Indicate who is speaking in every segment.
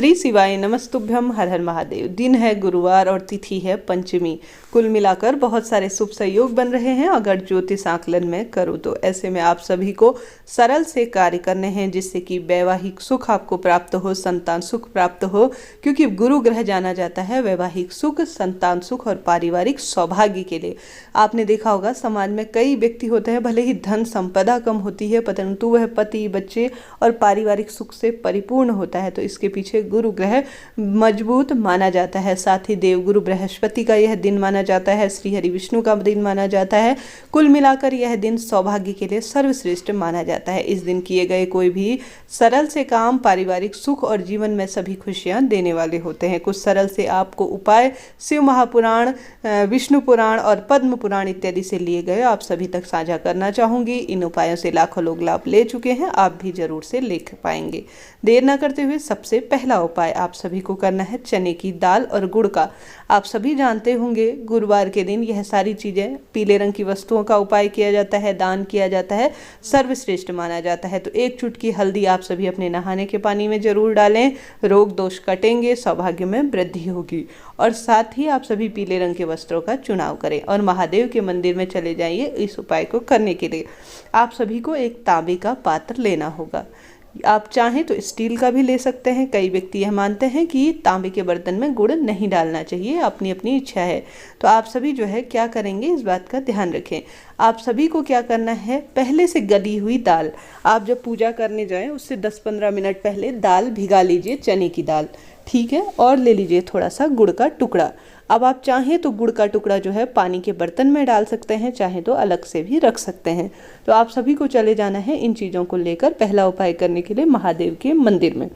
Speaker 1: श्री शिवाय नमस्तुभ्यम। हर हर महादेव। दिन है गुरुवार और तिथि है पंचमी। कुल मिलाकर बहुत सारे शुभ संयोग बन रहे हैं अगर ज्योतिष आकलन में करूँ तो। ऐसे में आप सभी को सरल से कार्य करने हैं जिससे कि वैवाहिक सुख आपको प्राप्त हो, संतान सुख प्राप्त हो, क्योंकि गुरु ग्रह जाना जाता है वैवाहिक सुख, संतान सुख और पारिवारिक सौभाग्य के लिए। आपने देखा होगा समाज में कई व्यक्ति होते हैं, भले ही धन संपदा कम होती है परंतु वह पति, बच्चे और पारिवारिक सुख से परिपूर्ण होता है। तो इसके पीछे गुरु ग्रह मजबूत माना जाता है। साथ ही देवगुरु बृहस्पति का यह दिन माना जाता है, श्री हरि विष्णु का दिन माना जाता है। कुल मिलाकर यह दिन सौभाग्य के लिए सर्वश्रेष्ठ माना जाता है। इस दिन किए गए कोई भी सरल से काम पारिवारिक सुख और जीवन में सभी खुशियां देने वाले होते हैं। कुछ सरल से आपको उपाय शिव महापुराण, विष्णु पुराण और पद्म पुराण इत्यादि से लिए गए आप सभी तक साझा करना चाहूंगी। इन उपायों से लाखों लोग लाभ ले चुके हैं, आप भी जरूर से ले पाएंगे। देर न करते हुए सबसे पहला उपाय आप सभी को करना है चने की दाल और गुड़ का। आप सभी जानते होंगे गुरुवार के दिन यह सारी चीजें, पीले रंग की वस्तुओं का उपाय किया जाता है, दान किया जाता है, सर्वश्रेष्ठ माना जाता है। तो एक चुटकी हल्दी आप सभी अपने नहाने के पानी में जरूर डालें, रोग दोष कटेंगे, सौभाग्य में वृद्धि होगी। और साथ ही आप सभी पीले रंग के वस्त्रों का चुनाव करें और महादेव के मंदिर में चले जाइए। इस उपाय को करने के लिए आप सभी को एक तांबे का पात्र लेना होगा। आप चाहें तो स्टील का भी ले सकते हैं। कई व्यक्ति यह मानते हैं कि तांबे के बर्तन में गुड़ नहीं डालना चाहिए, अपनी अपनी इच्छा है। तो आप सभी जो है क्या करेंगे, इस बात का ध्यान रखें। आप सभी को क्या करना है, पहले से गली हुई दाल, आप जब पूजा करने जाएं उससे 10-15 मिनट पहले दाल भिगा लीजिए, चने की दाल, ठीक है। और ले लीजिए थोड़ा सा गुड़ का टुकड़ा। अब आप चाहें तो गुड़ का टुकड़ा जो है पानी के बर्तन में डाल सकते हैं, चाहे तो अलग से भी रख सकते हैं। तो आप सभी को चले जाना है इन चीज़ों को लेकर पहला उपाय करने के लिए महादेव के मंदिर में।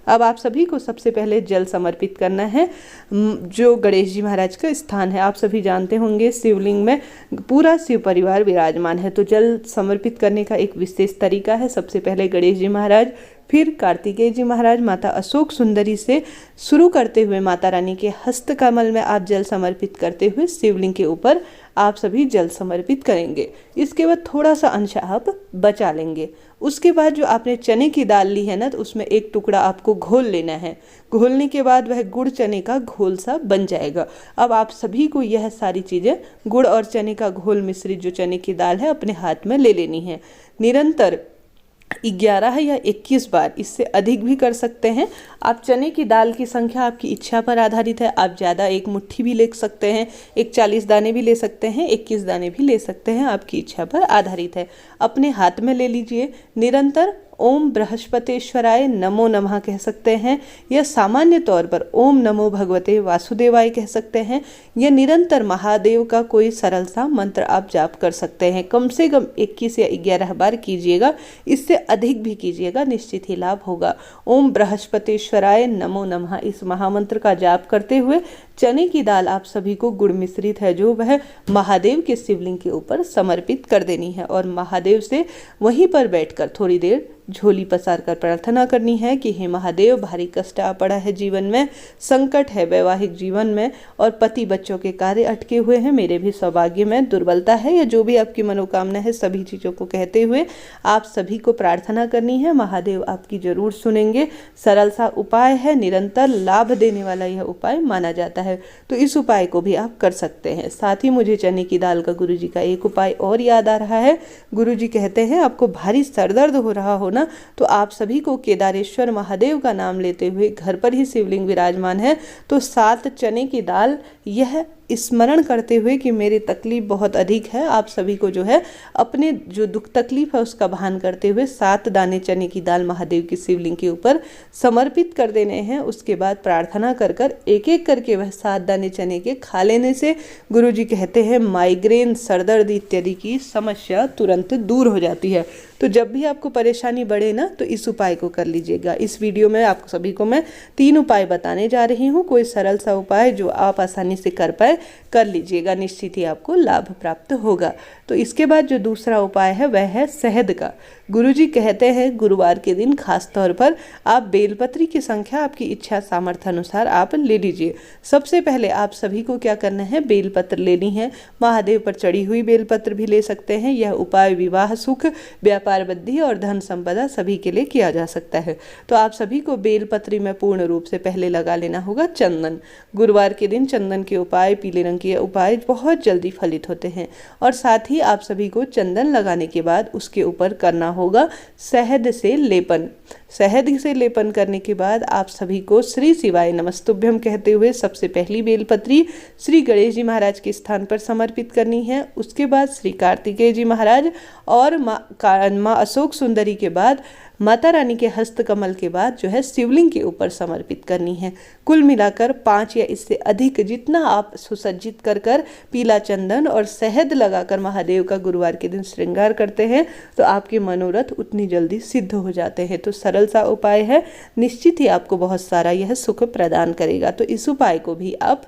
Speaker 1: अब आप सभी को सबसे पहले जल समर्पित करना है जो गणेश जी महाराज का स्थान है। आप सभी जानते होंगे शिवलिंग में पूरा शिव परिवार विराजमान है। तो जल समर्पित करने का एक विशेष तरीका है। सबसे पहले गणेश जी महाराज, फिर कार्तिकेय जी महाराज, माता अशोक सुंदरी से शुरू करते हुए माता रानी के हस्त कमल में आप जल समर्पित करते हुए शिवलिंग के ऊपर आप सभी जल समर्पित करेंगे। इसके बाद थोड़ा सा अंश आप बचा लेंगे। उसके बाद जो आपने चने की दाल ली है ना, तो उसमें एक टुकड़ा आपको घोल लेना है। घोलने के बाद वह गुड़ चने का घोल सा बन जाएगा। अब आप सभी को यह सारी चीज़ें गुड़ और चने का घोल मिश्रित जो चने की दाल है अपने हाथ में ले लेनी है। निरंतर 11 या 21 बार, इससे अधिक भी कर सकते हैं आप। चने की दाल की संख्या आपकी इच्छा पर आधारित है। आप ज़्यादा एक मुट्ठी भी ले सकते हैं, एक 40 दाने भी ले सकते हैं, 21 दाने भी ले सकते हैं, आपकी इच्छा पर आधारित है। अपने हाथ में ले लीजिए। निरंतर ओम बृहस्पतेश्वराय नमो नमः कह सकते हैं, या सामान्य तौर पर ओम नमो भगवते वासुदेवाय कह सकते हैं, या निरंतर महादेव का कोई सरल सा मंत्र आप जाप कर सकते हैं। कम से कम 21 या 11 बार कीजिएगा, इससे अधिक भी कीजिएगा, निश्चित ही लाभ होगा। ओम बृहस्पतेश्वराय नमो नमः इस महामंत्र का जाप करते हुए चने की दाल आप सभी को गुड़ मिश्रित है जो वह महादेव के शिवलिंग के ऊपर समर्पित कर देनी है। और महादेव से वहीं पर बैठकर थोड़ी देर झोली पसार कर प्रार्थना करनी है कि हे महादेव, भारी कष्ट आ पड़ा है जीवन में, संकट है वैवाहिक जीवन में और पति बच्चों के कार्य अटके हुए हैं, मेरे भी सौभाग्य में दुर्बलता है, या जो भी आपकी मनोकामना है सभी चीज़ों को कहते हुए आप सभी को प्रार्थना करनी है। महादेव आपकी जरूर सुनेंगे। सरल सा उपाय है, निरंतर लाभ देने वाला यह उपाय माना जाता है। तो इस उपाय को भी आप कर सकते हैं। साथ ही मुझे चने की दाल का गुरुजी का एक उपाय और याद आ रहा है। गुरुजी कहते हैं आपको भारी सरदर्द हो रहा हो ना, तो आप सभी को केदारेश्वर महादेव का नाम लेते हुए, घर पर ही शिवलिंग विराजमान है, तो 7 चने की दाल यह स्मरण करते हुए कि मेरी तकलीफ बहुत अधिक है, आप सभी को जो है अपने जो दुख तकलीफ है उसका भान करते हुए 7 दाने चने की दाल महादेव की शिवलिंग के ऊपर समर्पित कर देने हैं। उसके बाद प्रार्थना कर कर एक एक करके वह 7 दाने चने के खा लेने से गुरुजी कहते हैं माइग्रेन, सरदर्द इत्यादि की समस्या तुरंत दूर हो जाती है। तो जब भी आपको परेशानी बढ़े ना, तो इस उपाय को कर लीजिएगा। इस वीडियो में आप सभी को मैं 3 उपाय बताने जा रही हूँ। कोई सरल सा उपाय जो आप आसानी से कर पाए कर लीजिएगा, निश्चित ही आपको लाभ प्राप्त होगा। तो इसके बाद जो दूसरा उपाय है वह है शहद का। गुरुजी कहते हैं गुरुवार के दिन खास तौर पर आप बेलपत्री की संख्या आपकी इच्छा सामर्थ्य अनुसार आप ले लीजिए। सबसे पहले आप सभी को क्या करना है, बेलपत्र लेनी है। महादेव पर चढ़ी हुई बेलपत्र भी ले सकते हैं। यह उपाय विवाह, सुख, व्यापार वृद्धि और धन संपदा सभी के लिए किया जा सकता है। तो आप सभी को बेलपत्री में पूर्ण रूप से पहले लगा लेना होगा चंदन। गुरुवार के दिन चंदन के उपाय, पीले रंग के उपाय बहुत जल्दी फलित होते हैं। और साथ ही आप सभी को चंदन लगाने के बाद उसके ऊपर करना होगा शहद से लेपन। शहद से लेपन करने के बाद आप सभी को श्री शिवाय नमस्तुभ्यम कहते हुए सबसे पहली बेलपत्री श्री गणेश जी महाराज के स्थान पर समर्पित करनी है। उसके बाद श्री कार्तिकेय जी महाराज और माँ अशोक सुंदरी के बाद माता रानी के हस्तकमल के बाद जो है शिवलिंग के ऊपर समर्पित करनी है। कुल मिलाकर 5 या इससे अधिक जितना आप सुसज्जित कर पीला चंदन और शहद लगाकर महादेव का गुरुवार के दिन श्रृंगार करते हैं तो आपके मनोरथ उतनी जल्दी सिद्ध हो जाते हैं। तो सरल सा उपाय है, निश्चित ही आपको बहुत सारा यह सुख प्रदान करेगा। तो इस उपाय को भी आप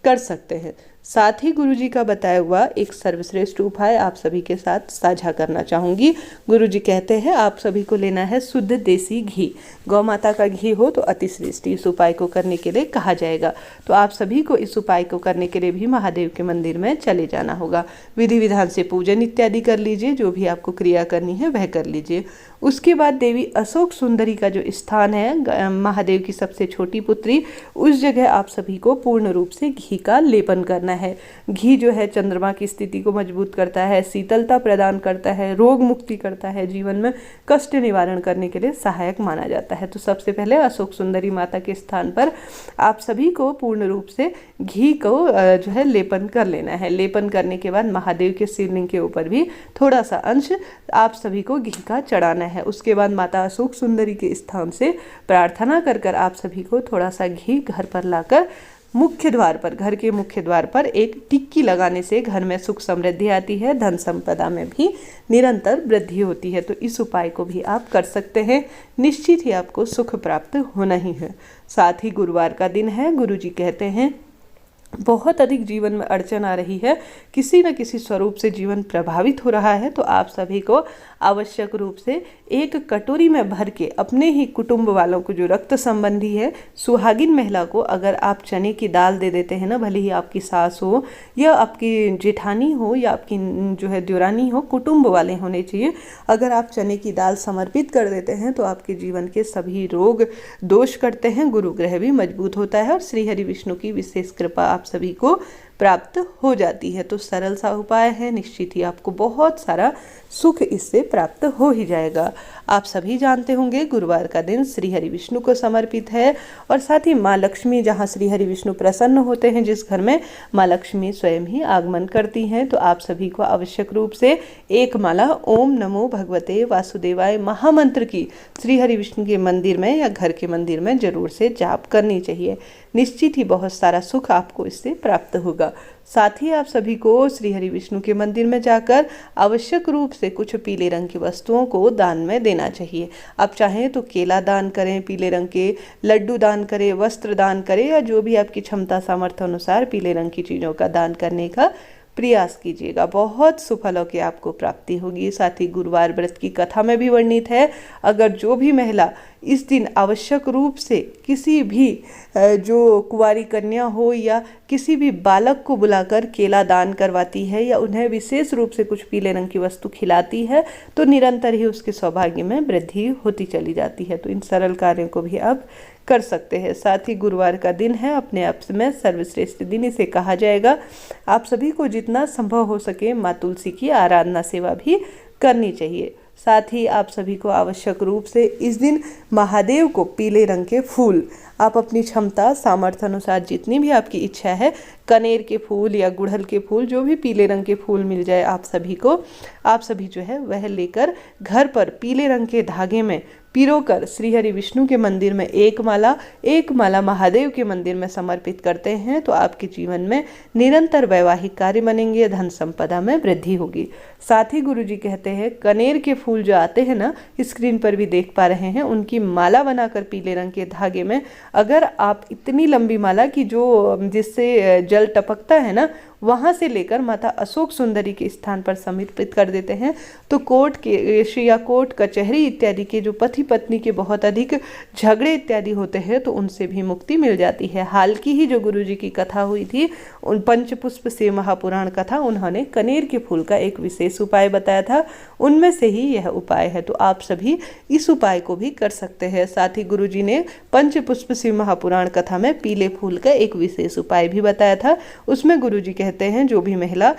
Speaker 1: कर सकते हैं। साथ ही गुरुजी का बताया हुआ एक सर्वश्रेष्ठ उपाय आप सभी के साथ साझा करना चाहूँगी। गुरुजी कहते हैं आप सभी को लेना है शुद्ध देसी घी। गौ माता का घी हो तो अति श्रेष्ठ इस उपाय को करने के लिए कहा जाएगा। तो आप सभी को इस उपाय को करने के लिए भी महादेव के मंदिर में चले जाना होगा। विधि विधान से पूजन इत्यादि कर लीजिए, जो भी आपको क्रिया करनी है वह कर लीजिए। उसके बाद देवी अशोक सुंदरी का जो स्थान है, महादेव की सबसे छोटी पुत्री, उस जगह आप सभी को पूर्ण रूप से घी का लेपन करना है। घी जो है चंद्रमा की स्थिति को मजबूत करता है, शीतलता प्रदान करता है, रोग मुक्ति करता है, जीवन में कष्ट निवारण करने के लिए सहायक माना जाता है। तो सबसे पहले अशोक सुंदरी माता के स्थान पर आप सभी को पूर्ण रूप से घी को जो है लेपन कर लेना है। लेपन करने के बाद महादेव के शिवलिंग के ऊपर भी थोड़ा सा अंश आप सभी को घी का चढ़ाना है। उसके बाद माता अशोक सुंदरी के स्थान से प्रार्थना कर आप सभी को थोड़ा सा घी घर पर लाकर मुख्य द्वार पर, घर के मुख्य द्वार पर एक टिक्की लगाने से घर में सुख समृद्धि आती है, धन संपदा में भी निरंतर वृद्धि होती है। तो इस उपाय को भी आप कर सकते हैं, निश्चित ही आपको सुख प्राप्त होना ही है। साथ ही गुरुवार का दिन है। गुरुजी कहते हैं बहुत अधिक जीवन में अड़चन आ रही है, किसी न किसी स्वरूप से जीवन प्रभावित हो रहा है, तो आप सभी को आवश्यक रूप से एक कटोरी में भर के अपने ही कुटुंब वालों को, जो रक्त संबंधी है, सुहागिन महिला को अगर आप चने की दाल दे देते हैं ना, भले ही आपकी सास हो या आपकी जेठानी हो या आपकी जो है देवरानी हो, कुटुंब वाले होने चाहिए। अगर आप चने की दाल समर्पित कर देते हैं तो आपके जीवन के सभी रोग दोष करते हैं, गुरु ग्रह भी मजबूत होता है और श्री हरि विष्णु की विशेष कृपा आप सभी को प्राप्त हो जाती है। तो सरल सा उपाय है, निश्चित ही आपको बहुत सारा सुख इससे प्राप्त हो ही जाएगा। आप सभी जानते होंगे गुरुवार का दिन श्री हरि विष्णु को समर्पित है और साथ ही माँ लक्ष्मी, जहाँ श्री हरि विष्णु प्रसन्न होते हैं, जिस घर में माँ लक्ष्मी स्वयं ही आगमन करती हैं, तो आप सभी को आवश्यक रूप से एक माला ओम नमो भगवते वासुदेवाय महामंत्र की श्री हरि विष्णु के मंदिर में या घर के मंदिर में जरूर से जाप करनी चाहिए। निश्चित ही बहुत सारा सुख आपको इससे प्राप्त होगा। साथ ही आप सभी को श्री हरि विष्णु के मंदिर में जाकर आवश्यक रूप से कुछ पीले रंग की वस्तुओं को दान में देना चाहिए। आप चाहें तो केला दान करें, पीले रंग के लड्डू दान करें, वस्त्र दान करें, या जो भी आपकी क्षमता सामर्थ्य अनुसार पीले रंग की चीज़ों का दान करने का प्रयास कीजिएगा। बहुत सुफलों की आपको प्राप्ति होगी। साथ ही गुरुवार व्रत की कथा में भी वर्णित है, अगर जो भी महिला इस दिन आवश्यक रूप से किसी भी जो कुंवारी कन्या हो या किसी भी बालक को बुलाकर केला दान करवाती है या उन्हें विशेष रूप से कुछ पीले रंग की वस्तु खिलाती है, तो निरंतर ही उसके सौभाग्य में वृद्धि होती चली जाती है। तो इन सरल कार्यों को भी आप कर सकते हैं। साथ ही गुरुवार का दिन है, अपने आप में सर्वश्रेष्ठ दिन इसे कहा जाएगा। आप सभी को जितना संभव हो सके माँ तुलसी की आराधना सेवा भी करनी चाहिए। साथ ही आप सभी को आवश्यक रूप से इस दिन महादेव को पीले रंग के फूल, आप अपनी क्षमता सामर्थ्य अनुसार जितनी भी आपकी इच्छा है, कनेर के फूल या गुड़हल के फूल, जो भी पीले रंग के फूल मिल जाए आप सभी को, आप सभी जो है वह लेकर घर पर पीले रंग के धागे में पिरोकर श्री हरि विष्णु के मंदिर में एक माला महादेव के मंदिर में समर्पित करते हैं, तो आपके जीवन में निरंतर वैवाहिक कार्य बनेंगे, धन संपदा में वृद्धि होगी। साथ ही गुरुजी कहते हैं कनेर के फूल जो आते हैं ना, स्क्रीन पर भी देख पा रहे हैं, उनकी माला बनाकर पीले रंग के धागे में, अगर आप इतनी लंबी माला की जो जिससे जल टपकता है ना, वहाँ से लेकर माता अशोक सुंदरी के स्थान पर समर्पित कर देते हैं। तो कोर्ट केस या कोर्ट कचहरी इत्यादि के जो पति पत्नी के बहुत अधिक झगड़े इत्यादि होते हैं तो उनसे भी मुक्ति मिल जाती है। हाल की ही जो गुरुजी की कथा हुई थी उन पंचपुष्प से महापुराण कथा, उन्होंने कनेर के फूल का एक विशेष उपाय बताया था, उनमें से ही यह उपाय है। तो आप सभी इस उपाय को भी कर सकते हैं। साथ ही गुरुजी ने पंचपुष्प से महापुराण कथा में पीले फूल का एक विशेष उपाय भी बताया था। उसमें गुरुजी कहते हैं जो भी महिला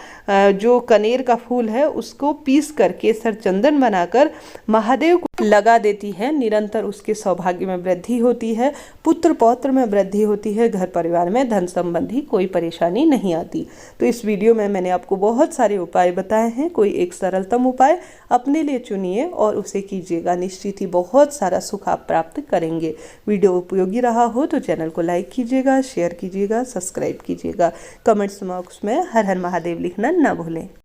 Speaker 1: जो कनेर का फूल है उसको पीस कर केसर चंदन बनाकर महादेव को लगा देती है, निरंतर उसके सौभाग्य में वृद्धि होती है, पुत्र पौत्र में वृद्धि होती है, घर परिवार में धन संबंधी कोई परेशानी नहीं आती। तो इस वीडियो में मैंने आपको बहुत सारे उपाय बताए हैं, कोई एक सरलतम उपाय अपने लिए चुनिए और उसे कीजिएगा, निश्चित ही बहुत सारा सुख आप प्राप्त करेंगे। वीडियो उपयोगी रहा हो तो चैनल को लाइक कीजिएगा, शेयर कीजिएगा, सब्सक्राइब कीजिएगा। कमेंट्स बॉक्स में हर हर महादेव लिखना ना भूलें।